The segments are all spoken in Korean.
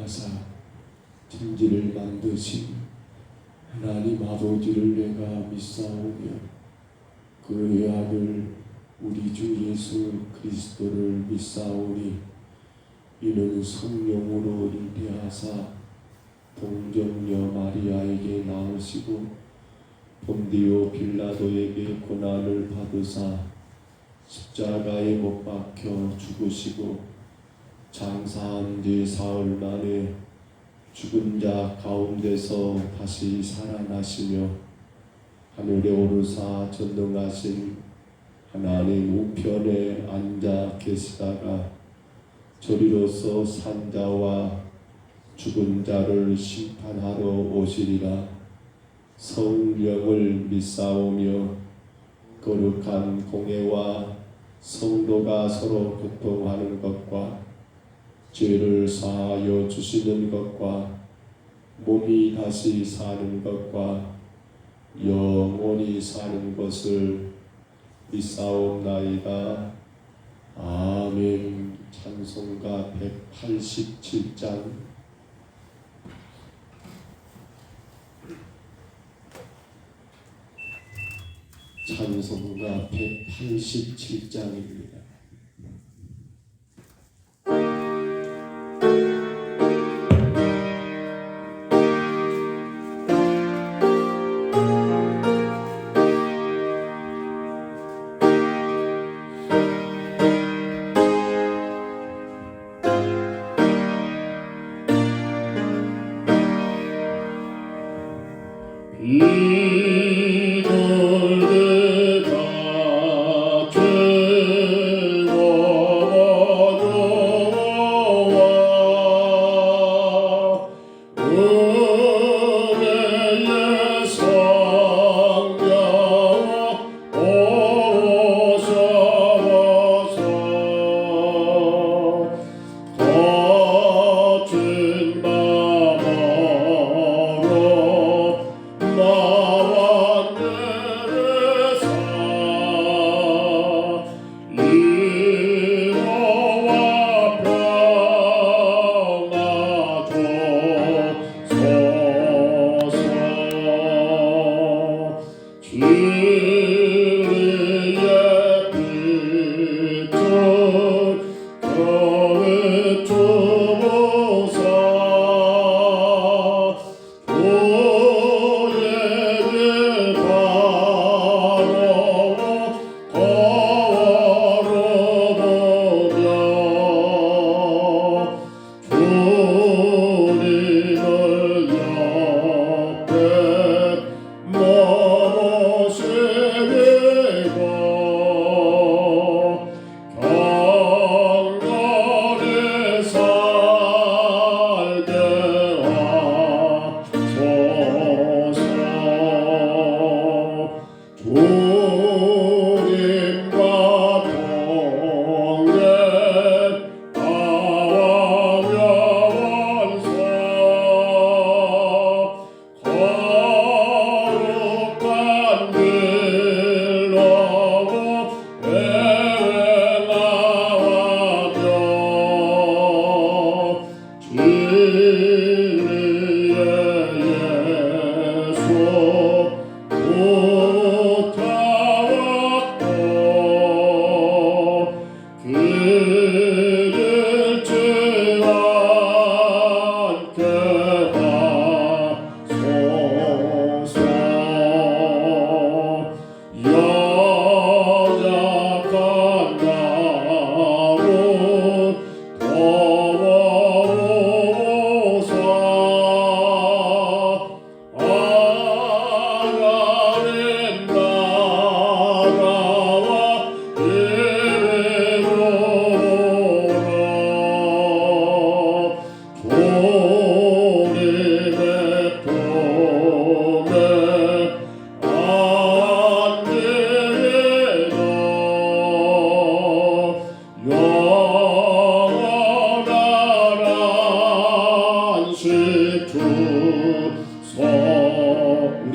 하사 천지를 만드신 하나님 아버지를 내가 믿사오며 그의 아들 우리 주 예수 그리스도를 믿사오니 이는 성령으로 잉태하사 동정녀 마리아에게 나오시고 본디오 빌라도에게 고난을 받으사 십자가에 못 박혀 죽으시고 장사한 지 사흘 만에 죽은 자 가운데서 다시 살아나시며 하늘에 오르사 전능하신 하나님 우편에 앉아 계시다가 저리로서 산자와 죽은 자를 심판하러 오시리라. 성령을 믿사오며 거룩한 공회와 성도가 서로 교통하는 것과 죄를 사하여 주시는 것과 몸이 다시 사는 것과 영원히 사는 것을 믿사옵나이다. 아멘. 찬송가 187장. 찬송가 187장입니다.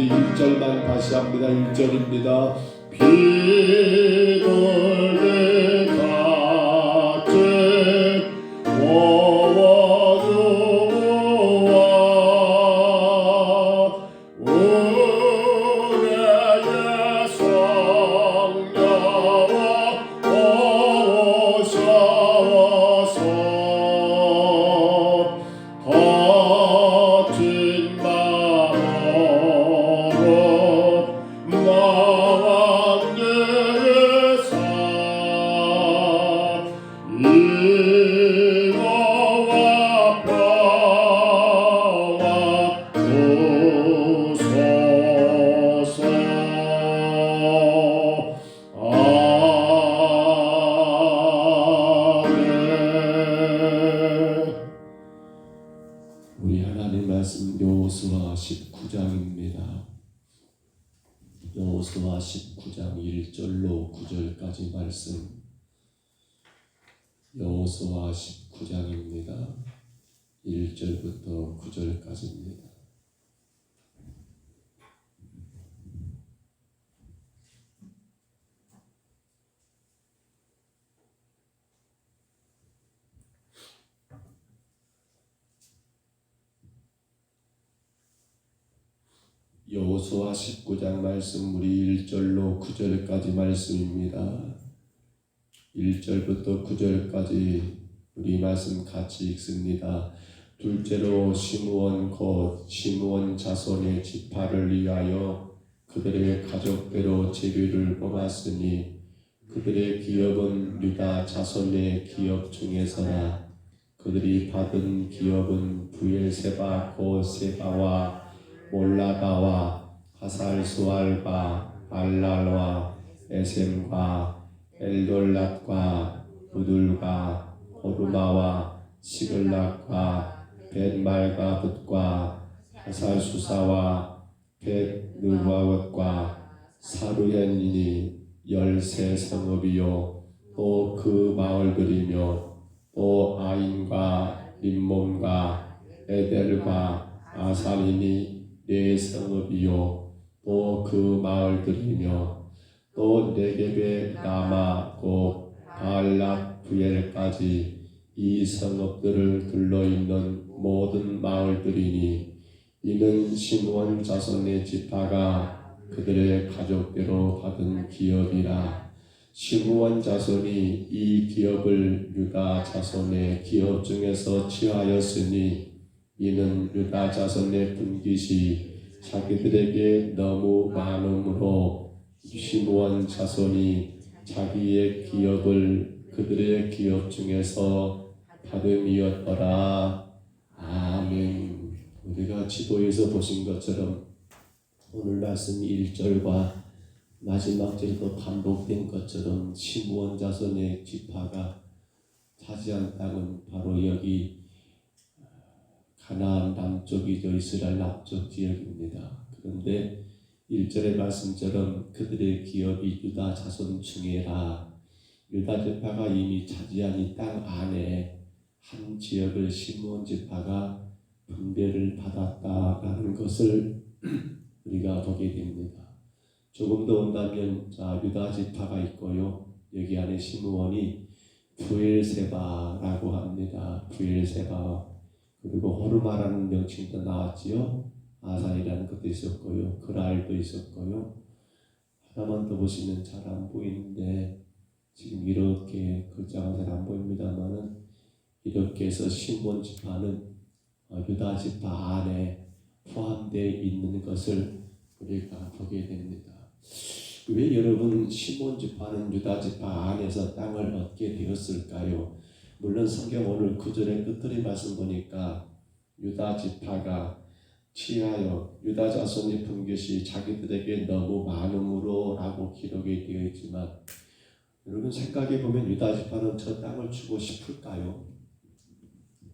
우리 1절만 다시 합니다. 1절입니다. 비둘기 같이 모아주고 우리 하나님 말씀 여호수아 19장입니다. 여호수아 19장 1절로 9절까지 말씀. 여호수아 19장입니다. 1절부터 9절까지입니다. 여호수아 19장 말씀 우리 1절로 9절까지 말씀입니다. 1절부터 9절까지 우리 말씀 같이 읽습니다. 둘째로 시므온 곧 시므온 자손의 지파를 위하여 그들의 가족대로 제비를 뽑았으니 그들의 기업은 유다 자손의 기업 중에서나 그들이 받은 기업은 부엘세바 곧 세바와 몰라다와 하살수알과 알랄과 에셈과 엘돌랏과 부둘과 호르마와 시글락과 벳말가붓과 하살수사와 벳느바롯과 사루엔이니 13성읍이요 또 그 마을들이며 또 아인과 림몬과 에델과 아살이니 4성읍이요 또 그 마을들이며 또 네겝의 라마 곧 바알랏 부엘까지 이 성읍들을 둘러있는 모든 마을들이니 이는 시므온 자손의 지파가 그들의 가족대로 받은 기업이라. 시므온 자손이 이 기업을 유다 자손의 기업 중에서 취하였으니 이는 유다 자손의 분깃이 자기들에게 너무 많음으로 시므온 자손이 자기의 기업을 그들의 기업 중에서 받음이었더라. 아멘. 우리가 지도에서 보신 것처럼 오늘 말씀 1절과 마지막 절도 반복된 것처럼 시므온 자손의 지파가 차지한 땅은 바로 여기 가나안 남쪽이죠. 이스라엘 남쪽 지역입니다. 그런데 1절의 말씀처럼 그들의 기업이 유다 자손 중에라. 유다 지파가 이미 차지한 이 땅 안에 한 지역을 시므온 지파가 분배를 받았다라는 것을 우리가 보게 됩니다. 조금 더 온다면 유다 지파가 있고요. 여기 안에 시므온이 부엘세바라고 합니다. 부엘세바. 그리고 호르마라는 명칭도 나왔지요. 아산이라는 것도 있었고요. 그랄도 있었고요. 하나만 더 보시면 잘 안 보이는데 지금 이렇게 글자가 잘 안 보입니다만은 이렇게 해서 시므온 지파는 유다 지파 안에 포함되어 있는 것을 우리가 보게 됩니다. 왜 여러분 시므온 지파는 유다 지파 안에서 땅을 얻게 되었을까요? 물론 성경 오늘 9절의 끝들의 말씀 보니까 유다 지파가 취하여 유다 자손의 분깃이 자기들에게 너무 많음으로 라고 기록이 되어 있지만 여러분 생각해 보면 유다 지파는 저 땅을 주고 싶을까요?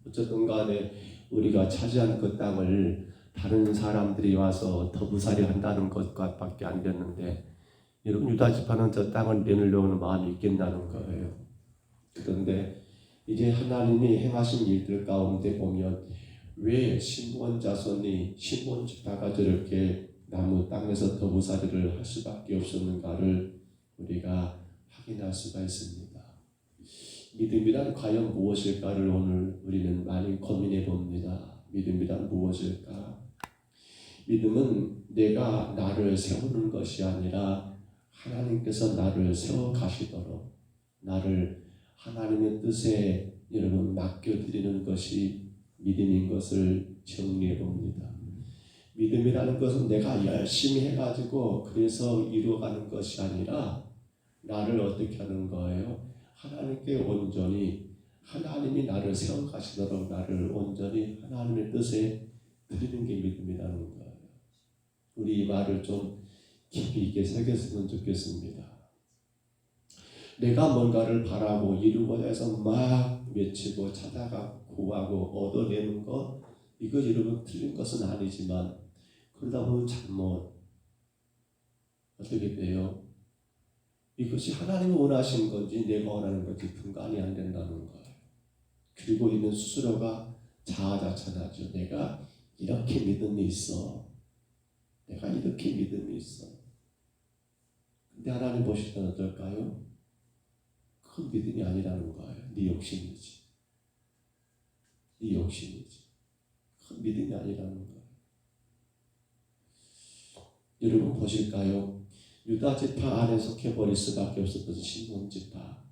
어쨌든 간에 우리가 차지한 그 땅을 다른 사람들이 와서 더부살이 한다는 것밖에 안 됐는데 여러분 유다 지파는 저 땅을 내놓으려고 하는 마음이 있겠다는 거예요. 그런데 이제 하나님이 행하신 일들 가운데 보면 왜 시므온 자손이 시므온 지파가 저렇게 남은 땅에서 더부살이를 할 수밖에 없었는가를 우리가 확인할 수가 있습니다. 믿음이란 과연 무엇일까를 오늘 우리는 많이 고민해 봅니다. 믿음이란 무엇일까? 믿음은 내가 나를 세우는 것이 아니라 하나님께서 나를 세워 가시도록 나를 하나님의 뜻에 여러분 맡겨드리는 것이 믿음인 것을 정리해 봅니다. 믿음이라는 것은 내가 열심히 해가지고 그래서 이루어가는 것이 아니라 나를 어떻게 하는 거예요? 하나님께 온전히 하나님이 나를 세워가시도록 나를 온전히 하나님의 뜻에 드리는 게 믿음이라는 거예요. 우리 이 말을 좀 깊이 있게 새겼으면 좋겠습니다. 내가 뭔가를 바라고 이루고자 해서 막 외치고 찾아가고 구하고 얻어내는 것 이거 여러분 틀린 것은 아니지만 그러다 보면 잘못 어떻게 돼요? 이것이 하나님이 원하신 건지 내가 원하는 건지 분간이 안 된다는 거예요. 그리고 이는 스스로가 자아자찬하죠. 내가 이렇게 믿음이 있어. 내가 이렇게 믿음이 있어. 근데 하나님 보실 때는 어떨까요? 그 믿음이 아니라는 거예요. 네 욕심이지. 네 욕심이지. 그 믿음이 아니라는 거예요. 여러분 보실까요? 유다 지파 안에 속해버릴 수밖에 없었던 시몬 지파.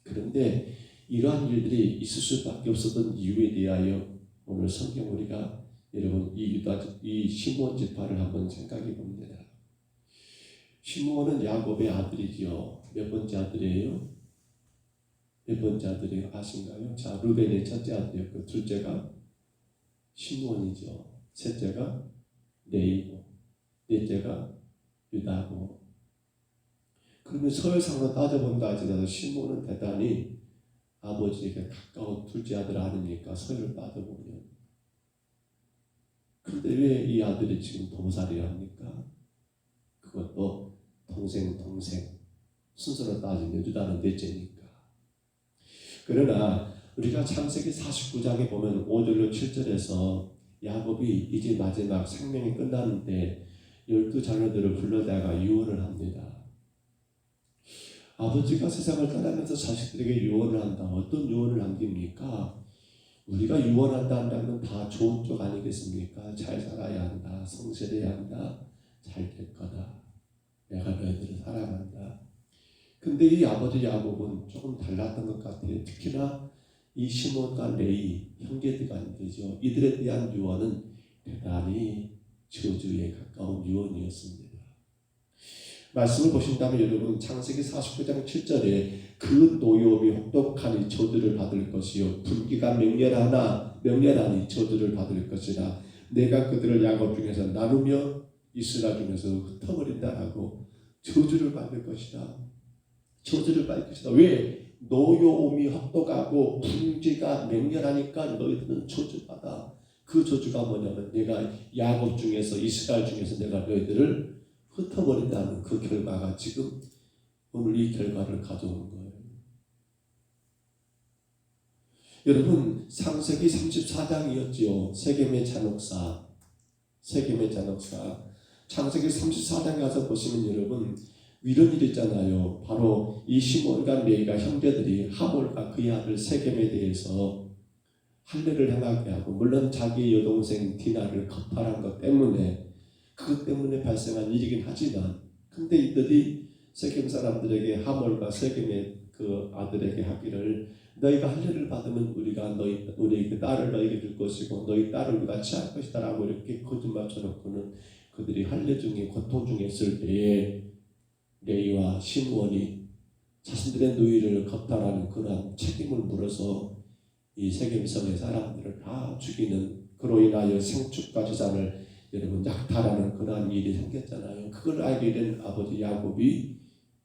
그런데 이러한 일들이 있을 수밖에 없었던 이유에 대하여 오늘 성경 우리가 여러분 이 시몬 지파를 한번 생각해 봅니다. 시몬은 야곱의 아들이지요. 몇 번째 아들이에요? 몇 번째 아들이에요? 아신가요? 자, 루벤의 첫째 아들이었고 둘째가 시몬이죠. 셋째가 레이고 넷째가 유다고. 그러면 서열상으로 따져본다 하더라도 시몬은 대단히 아버지에게 가까운 둘째 아들 아닙니까? 서열을 따져보면. 그런데 왜 이 아들이 지금 도살이 합니까? 그것도 동생 순서로 따지면 유다는 넷째니까. 그러나 우리가 창세기 49장에 보면 5절로 7절에서 야곱이 이제 마지막 생명이 끝나는데 12자녀들을 불러다가 유언을 합니다. 아버지가 세상을 떠나면서 자식들에게 유언을 한다. 어떤 유언을 남깁니까? 우리가 유언한다 한다면 다 좋은 쪽 아니겠습니까? 잘 살아야 한다. 성실해야 한다. 잘 될 거다. 내가 너희들을 사랑한다. 근데 이 아버지 야곱은 조금 달랐던 것 같아요. 특히나 이 시몬과 레이 형제들간이죠. 이들에 대한 유언은 대단히 저주에 가까운 유언이었습니다. 말씀을 보신다면 여러분 창세기 49장 7절에 그 노여움이 혹독하니 저주를 받을 것이요 분기가 맹렬하니 저주를 받을 것이라 내가 그들을 야곱 중에서 나누며 이스라엘 중에서 흩어버린다라고 저주를 받을 것이다. 저주를 받을 것이다. 왜? 노여움이 혹독하고 분기가 맹렬하니까 너희들은 저주받아. 그 저주가 뭐냐면 내가 야곱 중에서 이스라엘 중에서 내가 너희들을 흩어버린다는 그 결과가 지금 오늘 이 결과를 가져온 거예요. 여러분 창세기 34장이었지요. 세겜의 잔혹사. 창세기 34장 가서 보시면 여러분 이런 일이 있잖아요. 바로 이 시몬과 레이가 형제들이 하몰과 그의 아들 세겜에 대해서 할례를 행하게 하고 물론 자기 여동생 디나를 거탈한 것 때문에 그것 때문에 발생한 일이긴 하지만 근데 이들이 세겜 사람들에게 하몰과 세겜의 그 아들에게 하기를 너희가 할례를 받으면 우리가 우리 그 딸을 너희에게 줄 것이고 너희 딸을 우리가 취할 것이다 라고 이렇게 거짓말 쳐놓고는 그들이 할례 중에 고통 중에 있을 때에 레이와 시므온이 자신들의 누이를 겁탈하는 그러한 책임을 물어서 이 세겜성의 사람들을 다 죽이는 그로 인하여 생축과 재산을 여러분 약탈하는 그러한 일이 생겼잖아요. 그걸 알게 된 아버지 야곱이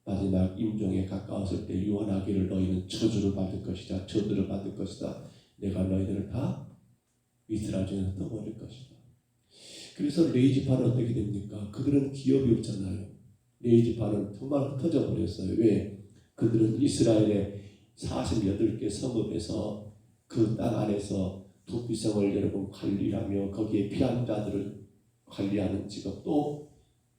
마지막 임종에 가까웠을 때 유언하기를 너희는 저주를 받을 것이다. 저주를 받을 것이다. 내가 너희들을 다 이스라엘 중에 흩어버릴 것이다. 그래서 레이 지파는 어떻게 됩니까? 그들은 기업이 없잖아요. 레이 지파는 정말 흩어져 버렸어요. 왜? 그들은 이스라엘의 48개 성읍에서 그 땅 안에서 도피성을 여러분 관리하며 거기에 피한 자들을 관리하는 직업 또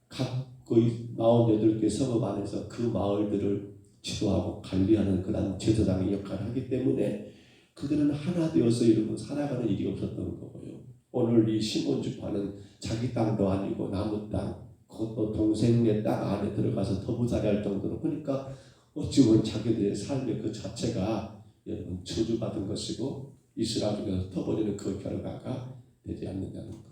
각 거의 48개 성읍 안에서 그 마을들을 지도하고 관리하는 그런 제사장의 역할을 하기 때문에 그들은 하나 되어서 여러분 살아가는 일이 없었던 거고요. 오늘 이 시몬 지파는 자기 땅도 아니고 남의 땅 그것도 동생의 땅 안에 들어가서 터부살이할 정도로 그러니까 어찌 보면 자기들의 삶의 그 자체가 여러분 저주받은 것이고 이스라엘 중에서 흩어버리는 그 결과가 되지 않는다는 거예요.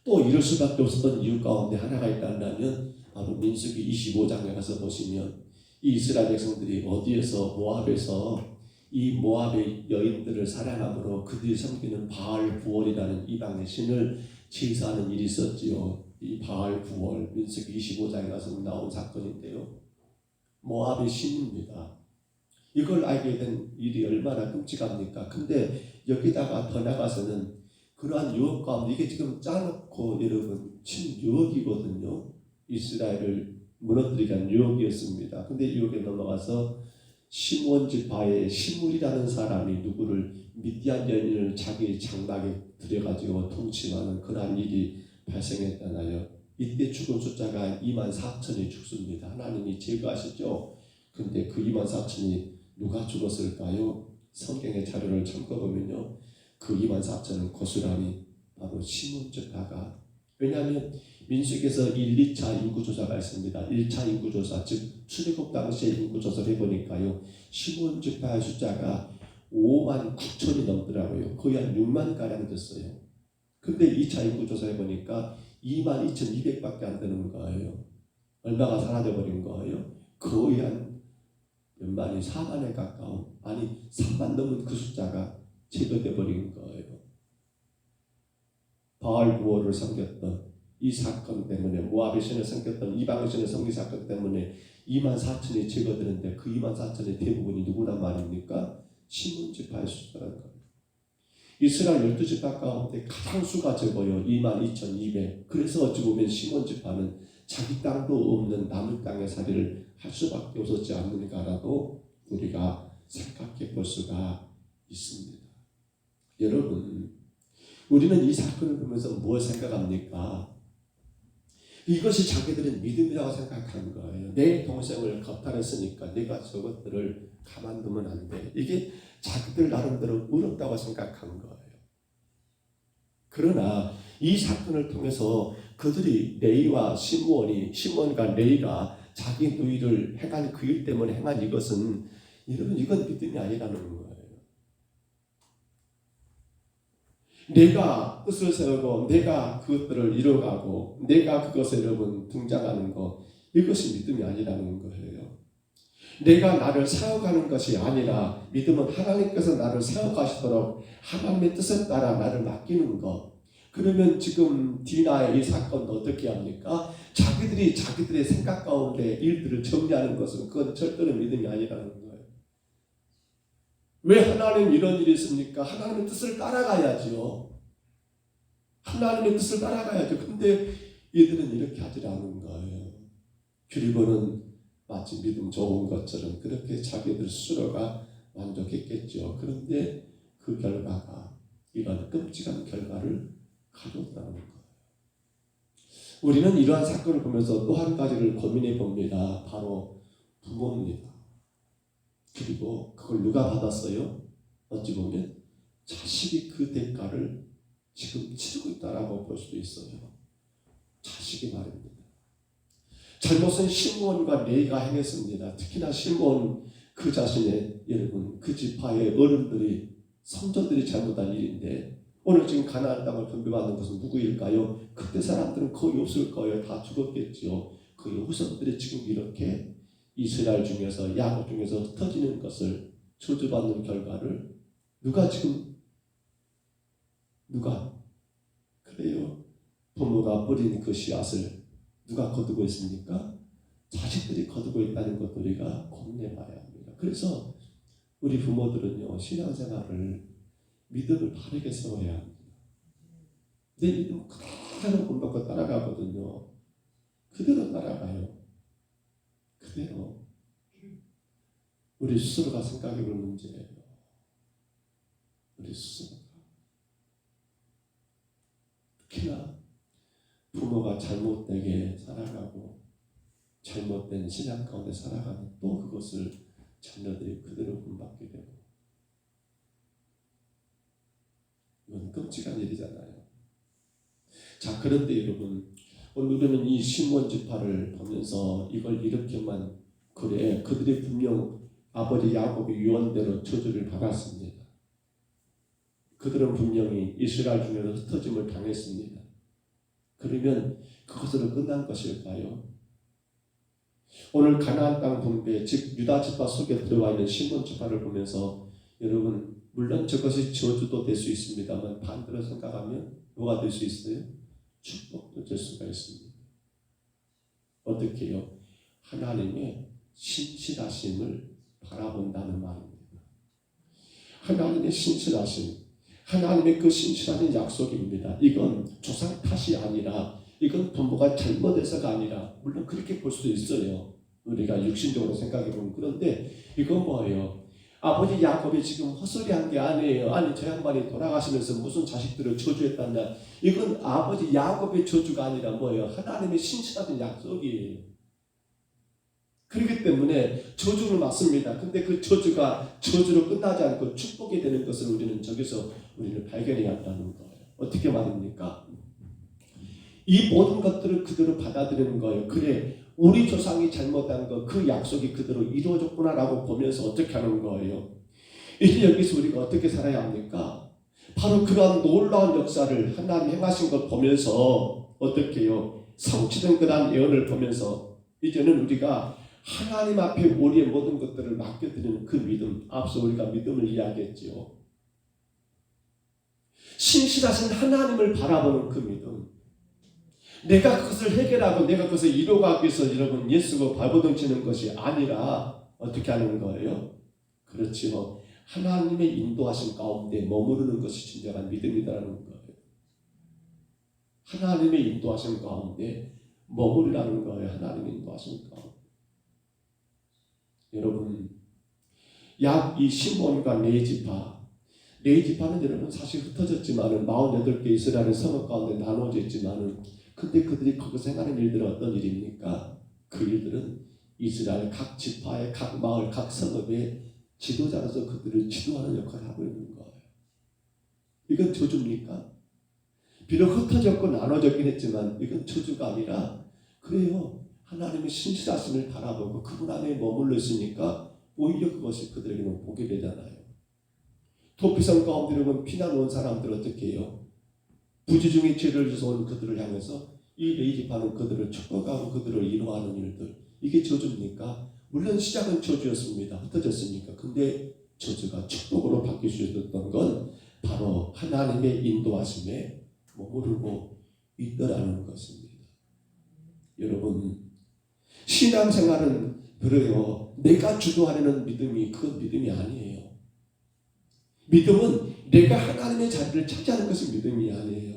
또 이럴 수밖에 없었던 이유 가운데 하나가 있다면 바로 민수기 25장에 가서 보시면 이 이스라엘 백성들이 어디에서 모압에서 이 모압의 여인들을 사랑함으로 그들이 섬기는 바알 부월이라는 이방의 신을 제사하는 일이 있었지요. 이 바알 부월 민수기 25장에 가서 나온 사건인데요. 모압의 신입니다. 이걸 알게 된 일이 얼마나 끔찍합니까? 근데 여기다가 더 나가서는 그러한 유혹 가운데 이게 지금 짜놓고 여러분 친 유혹이거든요. 이스라엘을 무너뜨리기 위한 유혹이었습니다. 근데 유혹에 넘어가서 시므온 지파의 시므이라는 사람이 누구를 미디안 여인을 자기 장막에 들여가지고 통치하는 그러한 일이 발생했잖아요. 이때 죽은 숫자가 24,000이 죽습니다. 하나님이 제거하시죠. 근데 그 24,000이 누가 죽었을까요? 성경의 자료를 참고보면요, 그 24,000은 고스란히 바로 시므온 지파가, 왜냐하면 민수기에서 1, 2차 인구조사가 있습니다. 1차 인구조사, 즉 출애굽 당시에 인구조사를 해보니까요, 시므온 지파의 숫자가 59,000이 넘더라고요. 거의 한 6만 가량 됐어요. 근데 2차 인구조사 해보니까 22,200밖에 안 되는 거예요. 얼마가 사라져버린 거예요? 거의 한 몇 만이, 4만에 가까운, 아니 3만 넘은 그 숫자가 제거돼 버린 거예요. 바알 구호를 섬겼던 이 사건 때문에, 모압의 신을 섬겼던 이방의 신의 섬기 사건 때문에 24,000이 제거되는데 그 24,000의 대부분이 누구란 말입니까? 시므온 지파의 숫자라는 겁니다. 이스라엘 12지파 가운데 가장 수가 적어요. 22,200. 그래서 어찌 보면 시므온 지파는 자기 땅도 없는 남의 땅의 살이를 할 수밖에 없었지 않는가라도 우리가 생각해 볼 수가 있습니다. 여러분, 우리는 이 사건을 보면서 뭘 생각합니까? 이것이 자기들은 믿음이라고 생각하는 거예요. 내 동생을 겁탈했으니까 내가 저것들을 가만두면 안 돼. 이게 자기들 나름대로 어렵다고 생각한 거예요. 그러나 이 사건을 통해서 그들이 레이와 시므온과 레이가 자기 누이를 행한 그 일 때문에 행한 이것은, 여러분, 이건 믿음이 아니라는 거예요. 내가 뜻을 세우고 내가 그것들을 이뤄가고 내가 그것에 여러분 등장하는 것, 이것이 믿음이 아니라는 거예요. 내가 나를 세워가는 것이 아니라 믿음은 하나님께서 나를 세워가시도록 하나님의 뜻에 따라 나를 맡기는 것. 그러면 지금 디나의 이 사건도 어떻게 합니까? 자기들의 생각 가운데 일들을 정리하는 것은 그건 절대로 믿음이 아니라는 거예요. 왜 하나님 이런 일이 있습니까? 하나님의 뜻을 따라가야죠. 하나님의 뜻을 따라가야죠. 근데 얘들은 이렇게 하지 않은 거예요. 그리고는 마치 믿음 좋은 것처럼 그렇게 자기들 스스로가 만족했겠죠. 그런데 그 결과가 이런 끔찍한 결과를 가져왔다는 거예요. 우리는 이러한 사건을 보면서 또 한 가지를 고민해 봅니다. 바로 부모입니다. 그리고 그걸 누가 받았어요? 어찌 보면 자식이 그 대가를 지금 치르고 있다라고 볼 수도 있어요. 자식이 말입니다. 잘못은 시므온과 레이가 행했습니다. 특히나 시므온 그 자신의, 여러분, 그 지파의 어른들이, 성전들이 잘못한 일인데, 오늘 지금 가나안 땅을 분배받는 것은 누구일까요? 그때 사람들은 거의 없을 거예요. 다 죽었겠죠. 그 후손들이 지금 이렇게 이스라엘 중에서, 야곱 중에서 흩어지는 것을 저주받는 결과를 누가 그래요? 부모가 뿌린 그 씨앗을 누가 거두고 있습니까? 자식들이 거두고 있다는 것도 우리가 고민해봐야 합니다. 그래서 우리 부모들은요, 신앙생활을, 믿음을 바르게 세워야 합니다. 내 믿음 그대로 본받고 따라가거든요. 그대로 따라가요. 그대로. 우리 스스로가 생각해볼 문제예요. 우리 스스로가. 특히나 부모가 잘못되게 살아가고 잘못된 신앙 가운데 살아가면 또 그것을 자녀들이 그대로 본받게 되고, 이건 끔찍한 일이잖아요. 자, 그런데 여러분, 오늘 우리는 이 시므온 지파를 보면서 이걸 이렇게만, 그래, 그들이 분명 아버지 야곱의 유언대로 저주를 받았습니다. 그들은 분명히 이스라엘 중에서 흩어짐을 당했습니다. 그러면 그것으로 끝난 것일까요? 오늘 가나안 땅 분배, 즉 유다 지파 속에 들어와 있는 시므온 지파를 보면서 여러분, 물론 저것이 저주도 될 수 있습니다만 반대로 생각하면 뭐가 될 수 있어요? 축복도 될 수가 있습니다. 어떻게 해요? 하나님의 신실하심을 바라본다는 말입니다. 하나님의 신실하심. 하나님의 그 신실한 약속입니다. 이건 조상 탓이 아니라, 이건 부모가 잘못해서가 아니라, 물론 그렇게 볼 수도 있어요. 우리가 육신적으로 생각해 보면. 그런데 이건 뭐예요? 아버지 야곱이 지금 헛소리한 게 아니에요. 아니 저 양반이 돌아가시면서 무슨 자식들을 저주했단다. 이건 아버지 야곱의 저주가 아니라 뭐예요? 하나님의 신실한 약속이에요. 그렇기 때문에 저주를 맞습니다. 근데 그 저주가 저주로 끝나지 않고 축복이 되는 것을 우리는 저기서 우리는 발견해야 한다는 거예요. 어떻게 말입니까? 이 모든 것들을 그대로 받아들이는 거예요. 그래, 우리 조상이 잘못한 거, 그 약속이 그대로 이루어졌구나라고 보면서 어떻게 하는 거예요? 이제 여기서 우리가 어떻게 살아야 합니까? 바로 그런 놀라운 역사를 하나님 행하신 걸 보면서 어떻게 해요? 성취된 그런 예언을 보면서 이제는 우리가 하나님 앞에 우리의 모든 것들을 맡겨드리는 그 믿음, 앞서 우리가 믿음을 이야기했지요. 신실하신 하나님을 바라보는 그 믿음. 내가 그것을 해결하고 내가 그것을 이루어가기 위해서 여러분 예수고 발버둥치는 것이 아니라 어떻게 하는 거예요? 그렇지요. 하나님의 인도하심 가운데 머무르는 것이 진정한 믿음이라는 거예요. 하나님의 인도하심 가운데 머무르라는 거예요. 하나님의 인도하심 가운데. 여러분, 약 이 시몬과 네이지파는 여러분 사실 흩어졌지만은 48개 이스라엘 성읍 가운데 나눠져 있지만은 근데 그들이 거기서 행하는 일들은 어떤 일입니까? 그 일들은 이스라엘 각 지파의 각 마을 각 성읍의 지도자로서 그들을 지도하는 역할을 하고 있는 거예요. 이건 저주입니까? 비록 흩어졌고 나눠졌긴 했지만 이건 저주가 아니라 그래요. 하나님의 신실하심을 바라보고 그분 안에 머물러 있으니까 오히려 그것이 그들에게는 복이 되잖아요. 도피성 가운데 피난 온 사람들 어떻게 해요? 부지 중에 죄를 져서 온 그들을 향해서 이 레이지파는 그들을 축복하고 그들을 인도하는 일들, 이게 저주입니까? 물론 시작은 저주였습니다. 흩어졌으니까. 근데 저주가 축복으로 바뀔 수 있었던 건 바로 하나님의 인도하심에 머무르고 있더라는 것입니다. 여러분, 신앙생활은 그래요. 내가 주도하려는 믿음이 그건 믿음이 아니에요. 믿음은 내가 하나님의 자리를 차지하는 것이 믿음이 아니에요.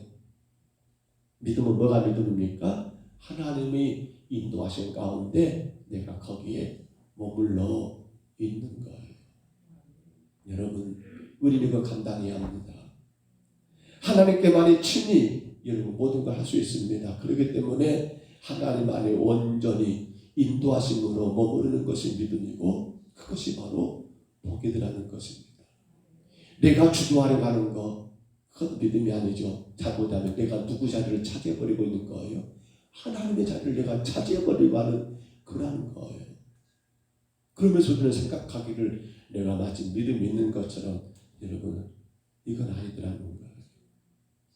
믿음은 뭐가 믿음입니까? 하나님의 인도하신 가운데 내가 거기에 머물러 있는 거예요. 여러분, 우리는 이거 감당해야 합니다. 하나님께만이 친히 여러분 모든 걸 할 수 있습니다. 그렇기 때문에 하나님 안에 온전히 인도하심으로 머무르는 것이 믿음이고 그것이 바로 복이라는 것입니다. 내가 주도하려고 하는 거 그건 믿음이 아니죠. 잘못하면 내가 누구 자리를 차지해버리고 있는 거예요. 하나님의 자리를 내가 차지해버리고 하는 그러는 거예요. 그러면서 우리는 생각하기를 내가 마치 믿음이 있는 것처럼 여러분 이건 아니더라는 거예요.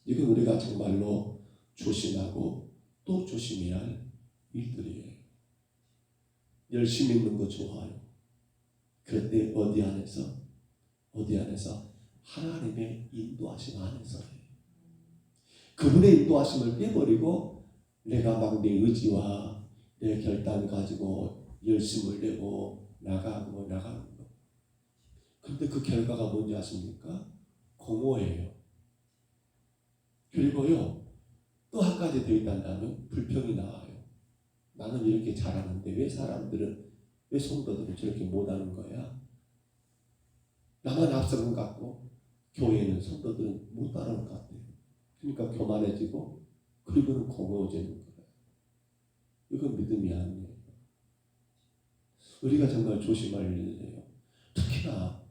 이건 우리가 정말로 조심하고 또 조심해야 할 일들이에요. 열심히 있는 거 좋아요. 그런데 어디 안에서 하나님의 인도하심 안에서예요. 그분의 인도하심을 빼버리고 내가 막 내 의지와 내 결단 가지고 열심을 내고 나가는 거. 그런데 그 결과가 뭔지 아십니까? 공허해요. 그리고요 또 한 가지 더 있다면 불평이 나와요. 나는 이렇게 잘하는데 왜 성도들은 저렇게 못하는 거야? 나만 앞서는 것 같고 교회는 성도들은 못 따르는 것 같아요. 그러니까 교만해지고 그리고는 공허해지는 거예요. 이건 믿음이 아니에요. 우리가 정말 조심할 일이에요. 특히나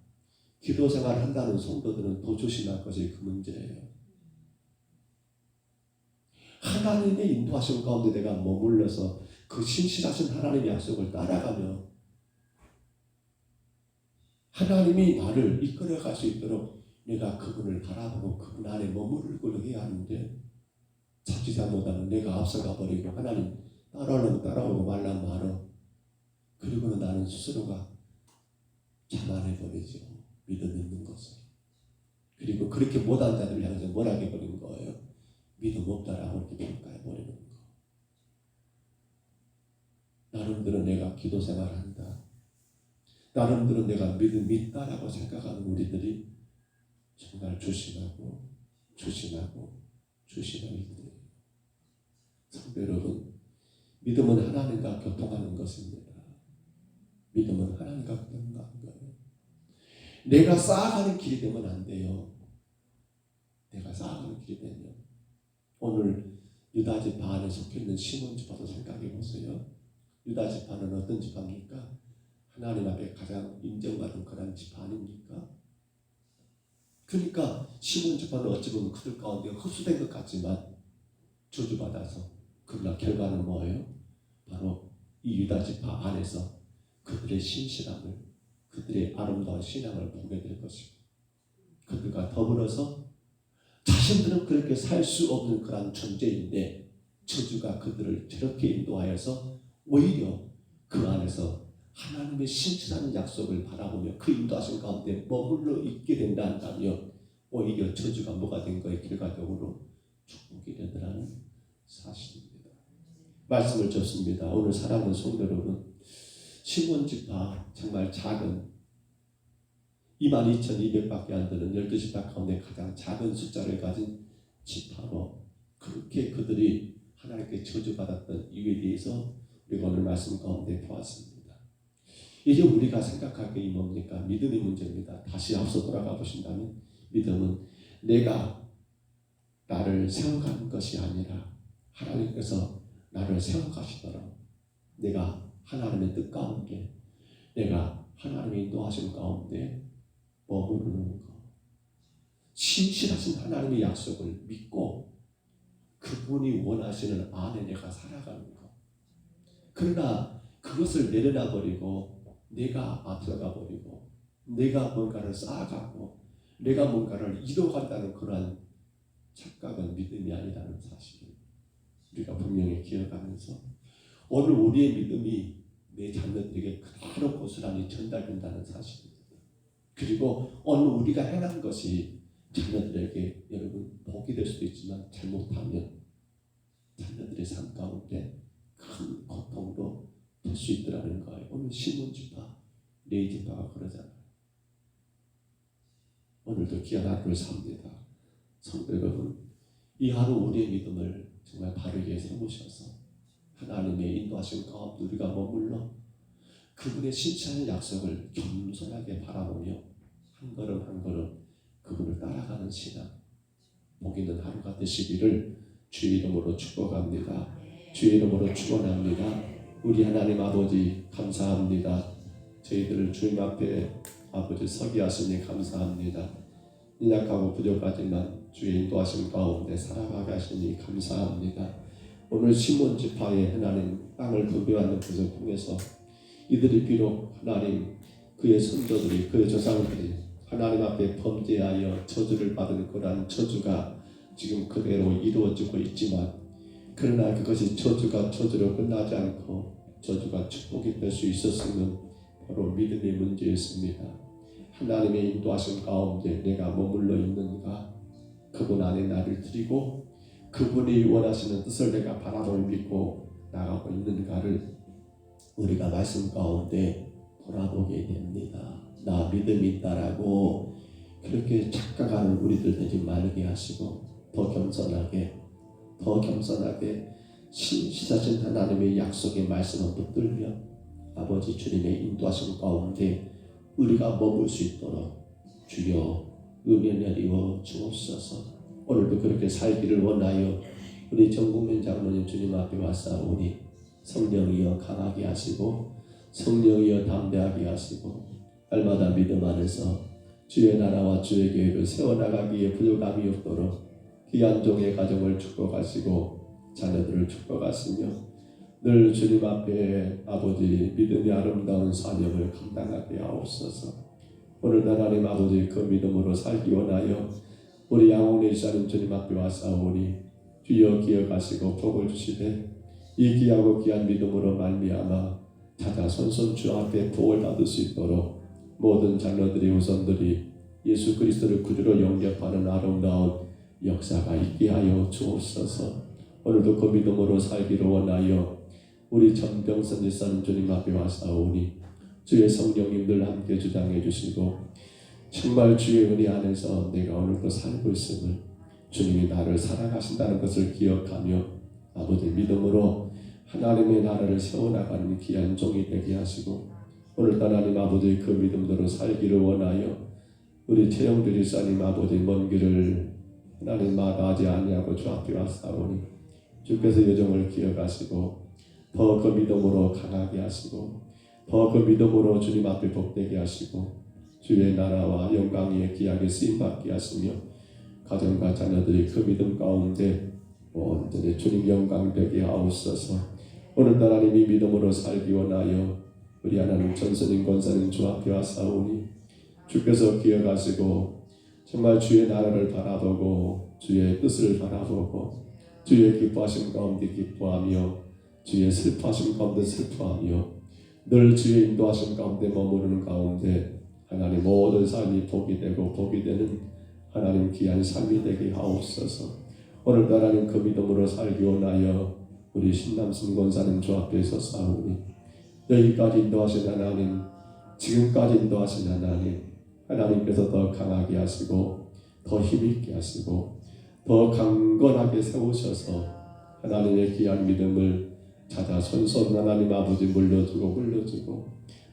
기도 생활을 한다는 성도들은 더 조심할 것이 그 문제예요. 하나님의 인도하심 가운데 내가 머물러서 그 신실하신 하나님의 약속을 따라가며 하나님이 나를 이끌어갈 수 있도록 내가 그분을 바라보고 그분 안에 머무르고 해야 하는데 자칫 잘못하면 내가 앞서가 버리고 하나님 따라오고 말란 말어. 그리고는 나는 스스로가 자만해버리죠. 믿음 있는 것을. 그리고 그렇게 못한 자들을 향해서 뭐라 해버리는 거예요? 믿음 없다라고 이렇게 평가해버리는 거. 나름대로 내가 기도 생활한다. 나름대로 내가 믿음이 있다라고 생각하는 우리들이 정말 조심하고 조심하고 조심하게 돼요. 성도 여러분, 믿음은 하나님과 교통하는 것입니다. 믿음은 하나님과 교통하는 거예요. 내가 쌓아가는 길이 되면 안 돼요. 내가 쌓아가는 길이 되면 오늘 유다 지파 안에 속해있는 시몬 지파도 생각해 보세요. 유다 지파는 어떤 지파입니까? 하나님 앞에 가장 인정받은 그런 지파 아닙니까? 그러니까 시몬 지파는 어찌 보면 그들 가운데 흡수된 것 같지만 저주받아서, 그러나 결과는 뭐예요? 바로 이 유다 지파 안에서 그들의 신실함을, 그들의 아름다운 신앙을 보게 될 것이고, 그들과 더불어서 자신들은 그렇게 살 수 없는 그런 존재인데 저주가 그들을 저렇게 인도하여서 오히려 그 안에서 하나님의 신실한 약속을 바라보며 그 인도하신 가운데 머물러 있게 된다 한다면 오히려 저주가 뭐가 된 거에 결과적으로 축복이 되더라는 사실입니다. 말씀을 줬습니다. 오늘 사랑하는 성도 여러분, 시몬 지파 정말 작은 22,200밖에 안 되는 12지파 가운데 가장 작은 숫자를 가진 지파로 그렇게 그들이 하나님께 저주받았던 이유에 대해서 우리가 오늘 말씀 가운데 보았습니다. 이제 우리가 생각할 게 뭡니까? 믿음의 문제입니다. 다시 앞서 돌아가 보신다면 믿음은 내가 나를 세워가는 것이 아니라 하나님께서 나를 세워가시도록 내가 하나님의 뜻 가운데, 내가 하나님의 인도하심 가운데 머무르는 것, 신실하신 하나님의 약속을 믿고 그분이 원하시는 안에 내가 살아가는 것. 그러나 그것을 내려놔 버리고 내가 앞서가 버리고 내가 뭔가를 쌓아가고 내가 뭔가를 이뤄간다는 그러한 착각은 믿음이 아니라는 사실을 우리가 분명히 기억하면서 오늘 우리의 믿음이 내 자녀들에게 그대로 고스란히 전달된다는 사실입니다. 그리고 오늘 우리가 행한 것이 자녀들에게 여러분 복이 될 수도 있지만 잘못하면 자녀들의 삶 가운데 큰 고통으로 될 수 있더라는 거예요. 오늘 시몬 지파, 레위 지파가 그러잖아요. 오늘도 귀한 하루를 삽니다. 성도 여러분, 이 하루 우리의 믿음을 정말 바르게 세우셔서 하나님의 인도하신 가운데 우리가 머물러 그분의 신실한 약속을 겸손하게 바라보며 한 걸음 한 걸음 그분을 따라가는 신앙, 복 있는 하루가 되시기를 주의 이름으로 축복합니다. 주의 이름으로 축원합니다. 우리 하나님 아버지 감사합니다. 저희들을 주님 앞에 아버지 서게 하시니 감사합니다. 연약하고 부족하지만 주의 인도하심 가운데 살아가게 하시니 감사합니다. 오늘 시몬 지파의 하나님 땅을 분배하는 것을 통해서 이들이 비록 하나님 그의 선조들이 그의 조상들이 하나님 앞에 범죄하여 저주를 받은 그러한 저주가 지금 그대로 이루어지고 있지만 그러나 그것이 저주가 저주로 끝나지 않고 저주가 축복이 될 수 있었으면 바로 믿음의 문제였습니다. 하나님의 인도하심 가운데 내가 머물러 있는가, 그분 안에 나를 드리고 그분이 원하시는 뜻을 내가 바라보며 믿고 나가고 있는가를 우리가 말씀 가운데 돌아보게 됩니다. 나 믿음이 있다라고 그렇게 착각하는 우리들 되지 말게 하시고 더 겸손하게 신실하신 하나님의 약속의 말씀을 붙들며 아버지 주님의 인도하심 가운데 우리가 머물 수 있도록 주여 은혜 내리워 주옵소서. 오늘도 그렇게 살기를 원하여 우리 정국민 장로님 주님 앞에 왔사오니 성령이여 강하게 하시고 성령이여 담대하게 하시고 날마다 믿음 안에서 주의 나라와 주의 계획을 세워나가기에 부족함이 없도록 귀한 종의 가정을 축복하시고 자녀들을 축복하시며 늘 주님 앞에 아버지 믿음의 아름다운 사명을 감당하게 하옵소서. 오늘 하나님 아버지 그 믿음으로 살기 원하여 우리 양홍래 지사님 주님 앞에 왔사오니 주여 기억하시고 복을 주시되 이 귀하고 귀한 믿음으로 말미암아 찾아 손손 주 앞에 복을 받을 수 있도록 모든 장로들이 후손들이 예수 그리스도를 구주로 영접하는 아름다운 역사가 있게 하여 주옵소서. 오늘도 그 믿음으로 살기를 원하여 우리 전병선 지사님 주님 앞에 왔사오니 주의 성령님들 함께 주장해 주시고 정말 주의 은혜 안에서 내가 오늘도 살고 있음을, 주님이 나를 사랑하신다는 것을 기억하며 아버지 믿음으로 하나님의 나라를 세워나가는 귀한 종이 되게 하시고, 오늘도 하나님 아버지 그 믿음대로 살기를 원하여 우리 최영주 집사님 아버지 먼 길을 하나님 마다하지 아니하고 주 앞에 왔사오니 주께서 여정을 기억하시고 더 그 믿음으로 강하게 하시고 더 그 믿음으로 주님 앞에 복되게 하시고 주의 나라와 영광의 귀하게 쓰임받게 하시며 가정과 자녀들이 그 믿음 가운데 온전히 주님 영광 되게 하옵소서. 오늘도 하나님이 믿음으로 살기 원하여 우리 하나님 전선인 권사님 주 앞에 왔사오니 주께서 기억하시고 정말 주의 나라를 바라보고 주의 뜻을 바라보고 주의 기뻐하심 가운데 기뻐하며 주의 슬퍼하심 가운데 슬퍼하며 늘 주의 인도하심 가운데 머무르는 가운데 하나님 모든 삶이 복이 되고 복이 되는 하나님 귀한 삶이 되게 하옵소서. 오늘도 하나님 그 믿음으로 살기 원하여 우리 신남순 권사님 주 앞에 서사오니 여기까지 인도하신 하나님, 지금까지 인도하신 하나님, 하나님께서 더 강하게 하시고 더 힘있게 하시고 더 강건하게 세우셔서 하나님의 귀한 믿음을 찾아 손손 하나님 아버지 물려주고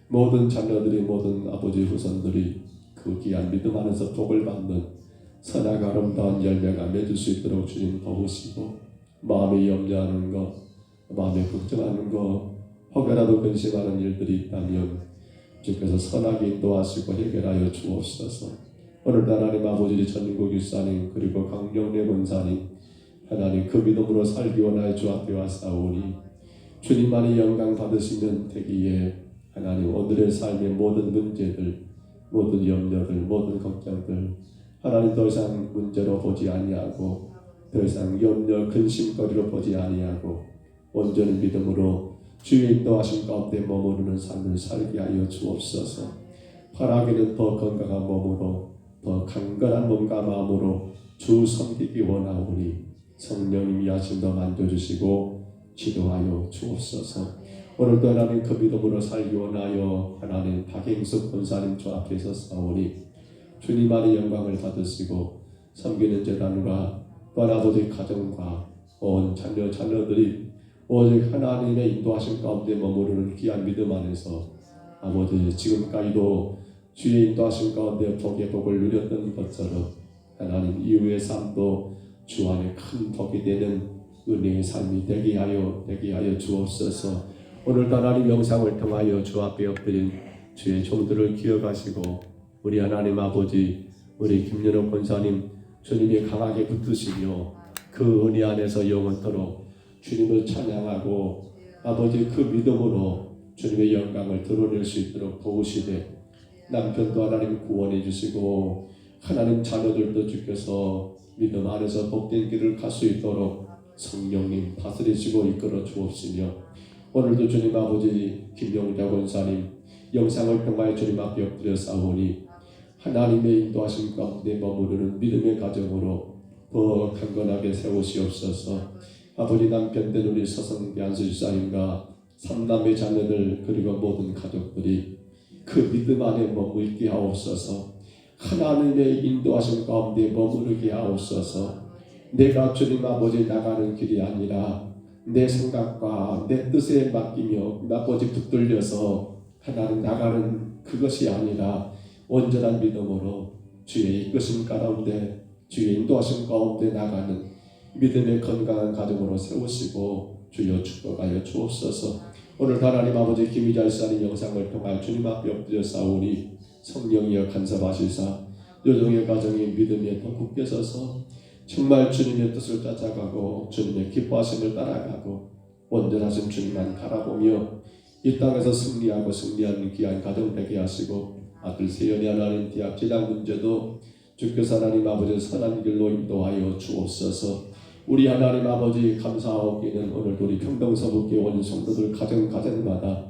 모든 자녀들이 모든 아버지 후손들이 그 귀한 믿음 안에서 복을 받는 선하고 아름다운 열매가 맺을 수 있도록 주님 도우시고 마음에 염려하는 것, 마음에 걱정하는 것, 혹여라도 근심하는 일들이 있다면 주께서 선하게 인도하시고 해결하여 주옵소서. 오늘도 하나님 아버지 전인국 일사님 그리고 강경래 권사님 하나님 그 믿음으로 살기 원하여 주 앞에 왔사오니 주님만이 영광 받으시면 되기에 하나님 오늘의 삶의 모든 문제들, 모든 염려들, 모든 걱정들 하나님 더 이상 문제로 보지 아니하고 더 이상 염려 근심거리로 보지 아니하고 온전히 믿음으로 주의 인도하신 가운데 머무르는 삶을 살게 하여 주옵소서. 바라기는 더 건강한 몸으로 더 강건한 몸과 마음으로 주 섬기기 원하오니 성령님이 하심 더 만져주시고 지도하여 주옵소서. 오늘도 하나님 그 믿음으로 살기 원하여 하나님 박행숙 권사님 주 앞에 서사오니 주님 안의 영광을 받으시고 섬기는 재단과 또 아버지 가정과 온 자녀들이 오직 하나님의 인도하심 가운데 머무르는 귀한 믿음 안에서 아버지 지금까지도 주의 인도하심 가운데 복의 복을 누렸던 것처럼 하나님 이후의 삶도 주 안에 큰 복이 되는 은혜의 삶이 되게 하여 주옵소서. 오늘도 하나님 영상을 통하여 주 앞에 엎드린 주의 종들을 기억하시고 우리 하나님 아버지 우리 김연옥 권사님 주님이 강하게 붙드시며 그 은혜 안에서 영원토록 주님을 찬양하고 아버지 그 믿음으로 주님의 영광을 드러낼 수 있도록 도우시되 남편도 하나님 구원해 주시고 하나님 자녀들도 주께서 믿음 안에서 복된 길을 갈 수 있도록 성령님 다스리시고 이끌어 주옵시며 오늘도 주님 아버지 김영자 권사님 영상을 통하여 주님 앞에 엎드려 싸우니 하나님의 인도하심 가운데 머무르는 믿음의 가정으로 더 강건하게 세우시옵소서. 아버지 남편된 우리 서성기 안수집사님과 삼남의 자녀들 그리고 모든 가족들이 그 믿음 안에 머물게 하옵소서. 하나님의 인도하심 가운데 머무르게 하옵소서. 내가 주님 아버지 나가는 길이 아니라 내 생각과 내 뜻에 맡기며 아버지 붙들려서 하나님 나가는 그것이 아니라 온전한 믿음으로 주의 이끄심 가운데 주의 인도하심 가운데 나가는 믿음의 건강한 가정으로 세우시고 주여 축복하여 주옵소서. 오늘 하나님 아버지 김희자 일사님 영상을 통하여 주님 앞에 엎드려 싸우니 성령이여 간섭하시사 요정의 가정이 믿음에 더 굳게 서서 정말 주님의 뜻을 쫓아가고 주님의 기뻐하심을 따라가고 온전하신 주님만 바라보며 이 땅에서 승리하는 귀한 가정 되게 하시고 아들 세연이 하나님 대학 재단 문제도 주께서 하나님 아버지 선한 길로 인도하여 주옵소서. 우리 하나님 아버지 감사하옵기는 오늘도 우리 평동서북교회 온 성도들 가정마다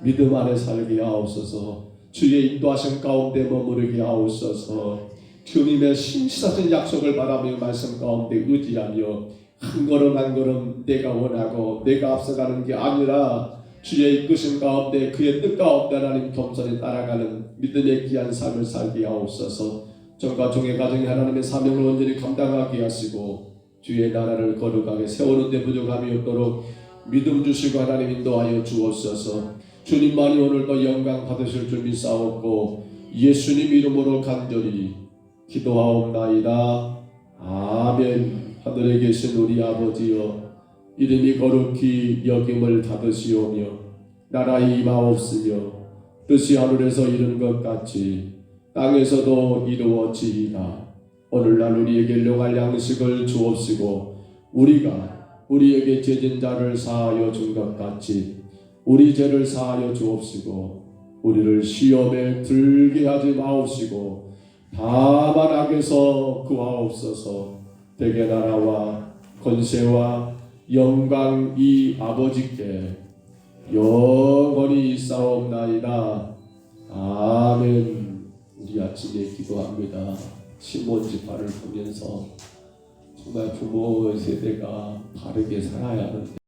믿음 안에 살게 하옵소서. 주의 인도하심 가운데 머무르게 하옵소서. 주님의 신실하신 약속을 바라며 말씀 가운데 의지하며 한 걸음 한 걸음 내가 원하고 내가 앞서가는 게 아니라 주의 이끄심 가운데 그의 뜻 가운데 하나님 겸손히 따라가는 믿음의 귀한 삶을 살게 하옵소서. 전과 종의 가정이 하나님의 사명을 온전히 감당하게 하시고 주의 나라를 거룩하게 세우는 데 부족함이 없도록 믿음 주시고 하나님 인도하여 주옵소서. 주님만이 오늘도 영광 받으실 줄 믿사옵고 예수님 이름으로 간절히 기도하옵나이다. 아멘. 하늘에 계신 우리 아버지여, 이름이 거룩히 여김을 받으시오며 나라의 임하옵으며 뜻이 하늘에서 이룬 것 같이 땅에서도 이루어지이다. 오늘날 우리에게 일용할 양식을 주옵시고 우리가 우리에게 죄진 자를 사하여 준 것 같이 우리 죄를 사하여 주옵시고 우리를 시험에 들게 하지 마옵시고 다만 악에서 구하옵소서. 대개 나라와 권세와 영광이 아버지께 영원히 있사옵나이다. 아멘. 우리 아침에 기도합니다. 신몬지 발을 보면서 정말 부모 세대가 바르게 살아야 하는데